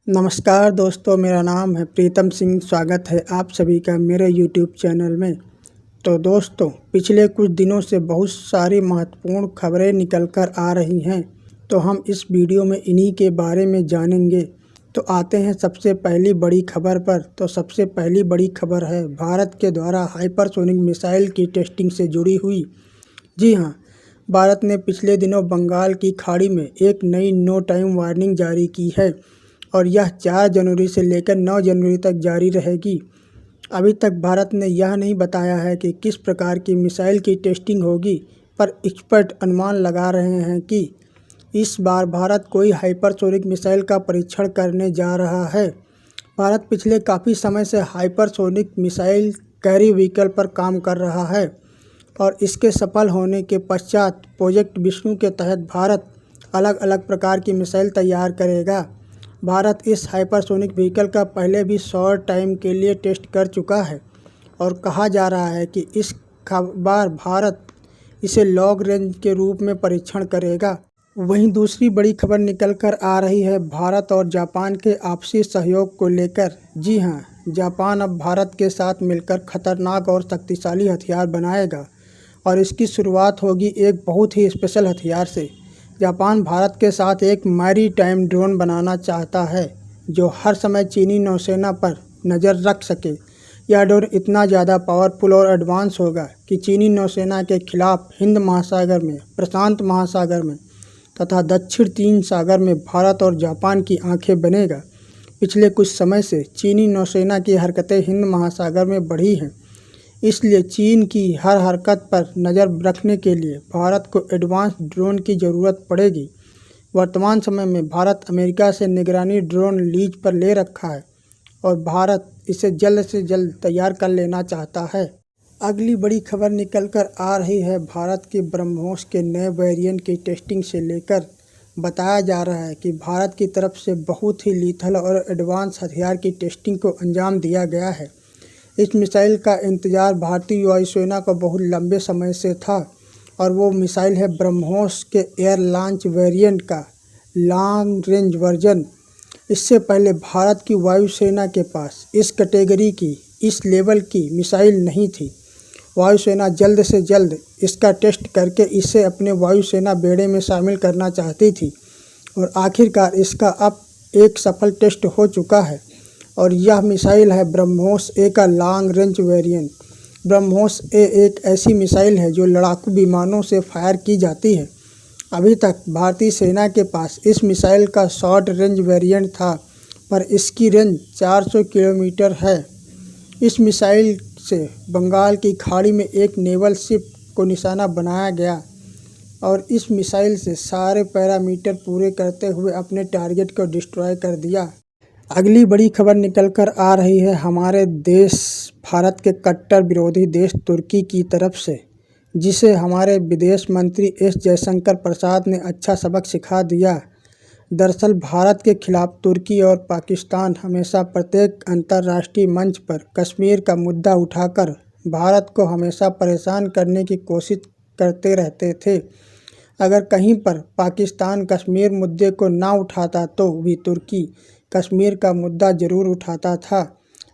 नमस्कार दोस्तों, मेरा नाम है प्रीतम सिंह। स्वागत है आप सभी का मेरे YouTube चैनल में। तो दोस्तों, पिछले कुछ दिनों से बहुत सारी महत्वपूर्ण खबरें निकल कर आ रही हैं, तो हम इस वीडियो में इन्हीं के बारे में जानेंगे। तो आते हैं सबसे पहली बड़ी खबर पर। तो सबसे पहली बड़ी खबर है भारत के द्वारा हाइपरसोनिक मिसाइल की टेस्टिंग से जुड़ी हुई। जी हाँ, भारत ने पिछले दिनों बंगाल की खाड़ी में एक नई नो टाइम वार्निंग जारी की है और यह 4 जनवरी से लेकर 9 जनवरी तक जारी रहेगी। अभी तक भारत ने यह नहीं बताया है कि किस प्रकार की मिसाइल की टेस्टिंग होगी, पर एक्सपर्ट अनुमान लगा रहे हैं कि इस बार भारत कोई हाइपरसोनिक मिसाइल का परीक्षण करने जा रहा है। भारत पिछले काफ़ी समय से हाइपरसोनिक मिसाइल कैरी व्हीकल पर काम कर रहा है और इसके सफल होने के पश्चात प्रोजेक्ट विष्णु के तहत भारत अलग अलग प्रकार की मिसाइल तैयार करेगा। भारत इस हाइपरसोनिक व्हीकल का पहले भी शॉर्ट टाइम के लिए टेस्ट कर चुका है और कहा जा रहा है कि इस बार भारत इसे लॉन्ग रेंज के रूप में परीक्षण करेगा। वहीं दूसरी बड़ी खबर निकल कर आ रही है भारत और जापान के आपसी सहयोग को लेकर। जी हाँ, जापान अब भारत के साथ मिलकर खतरनाक और शक्तिशाली हथियार बनाएगा और इसकी शुरुआत होगी एक बहुत ही स्पेशल हथियार से। जापान भारत के साथ एक मैरीटाइम ड्रोन बनाना चाहता है जो हर समय चीनी नौसेना पर नज़र रख सके। यह ड्रोन इतना ज़्यादा पावरफुल और एडवांस होगा कि चीनी नौसेना के खिलाफ हिंद महासागर में, प्रशांत महासागर में तथा दक्षिण चीन सागर में भारत और जापान की आंखें बनेगा। पिछले कुछ समय से चीनी नौसेना की हरकतें हिंद महासागर में बढ़ी हैं, इसलिए चीन की हर हरकत पर नज़र रखने के लिए भारत को एडवांस ड्रोन की ज़रूरत पड़ेगी। वर्तमान समय में भारत अमेरिका से निगरानी ड्रोन लीज पर ले रखा है और भारत इसे जल्द से जल्द तैयार कर लेना चाहता है। अगली बड़ी खबर निकल कर आ रही है भारत के ब्रह्मोस के नए वेरिएंट की टेस्टिंग से लेकर। बताया जा रहा है कि भारत की तरफ से बहुत ही लीथल और एडवांस हथियार की टेस्टिंग को अंजाम दिया गया है। इस मिसाइल का इंतज़ार भारतीय वायुसेना को बहुत लंबे समय से था और वो मिसाइल है ब्रह्मोस के एयर लॉन्च वेरिएंट का लॉन्ग रेंज वर्जन। इससे पहले भारत की वायुसेना के पास इस कैटेगरी की, इस लेवल की मिसाइल नहीं थी। वायुसेना जल्द से जल्द इसका टेस्ट करके इसे अपने वायुसेना बेड़े में शामिल करना चाहती थी और आखिरकार इसका अब एक सफल टेस्ट हो चुका है और यह मिसाइल है ब्रह्मोस ए का लॉन्ग रेंज वेरिएंट। ब्रह्मोस ए एक ऐसी मिसाइल है जो लड़ाकू विमानों से फायर की जाती है। अभी तक भारतीय सेना के पास इस मिसाइल का शॉर्ट रेंज वेरिएंट था, पर इसकी रेंज 400 किलोमीटर है। इस मिसाइल से बंगाल की खाड़ी में एक नेवल शिप को निशाना बनाया गया और इस मिसाइल से सारे पैरामीटर पूरे करते हुए अपने टारगेट को डिस्ट्रॉय कर दिया। अगली बड़ी खबर निकल कर आ रही है हमारे देश भारत के कट्टर विरोधी देश तुर्की की तरफ से, जिसे हमारे विदेश मंत्री एस जयशंकर प्रसाद ने अच्छा सबक सिखा दिया। दरअसल भारत के खिलाफ तुर्की और पाकिस्तान हमेशा प्रत्येक अंतर्राष्ट्रीय मंच पर कश्मीर का मुद्दा उठाकर भारत को हमेशा परेशान करने की कोशिश करते रहते थे। अगर कहीं पर पाकिस्तान कश्मीर मुद्दे को ना उठाता तो भी तुर्की कश्मीर का मुद्दा ज़रूर उठाता था।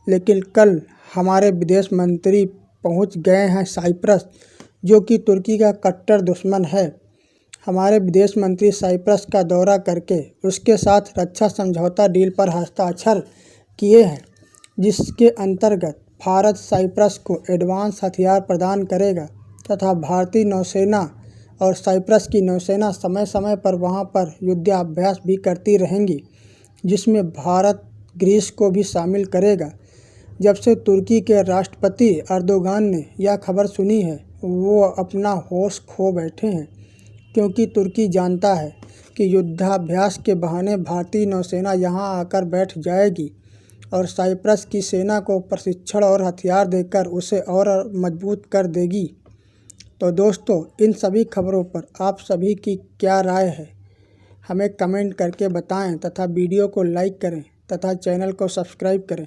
लेकिन कल हमारे विदेश मंत्री पहुंच गए हैं साइप्रस, जो कि तुर्की का कट्टर दुश्मन है। हमारे विदेश मंत्री साइप्रस का दौरा करके उसके साथ रक्षा समझौता डील पर हस्ताक्षर किए हैं, जिसके अंतर्गत भारत साइप्रस को एडवांस हथियार प्रदान करेगा तथा भारतीय नौसेना और साइप्रस की नौसेना समय समय पर वहां पर युद्धाभ्यास भी करती रहेंगी, जिसमें भारत ग्रीस को भी शामिल करेगा। जब से तुर्की के राष्ट्रपति अर्दोगान ने यह खबर सुनी है, वो अपना होश खो बैठे हैं, क्योंकि तुर्की जानता है कि युद्धाभ्यास के बहाने भारतीय नौसेना यहां आकर बैठ जाएगी और साइप्रस की सेना को प्रशिक्षण और हथियार देकर उसे और मजबूत कर देगी। तो दोस्तों, इन सभी खबरों पर आप सभी की क्या राय है, हमें कमेंट करके बताएं तथा वीडियो को लाइक करें तथा चैनल को सब्सक्राइब करें।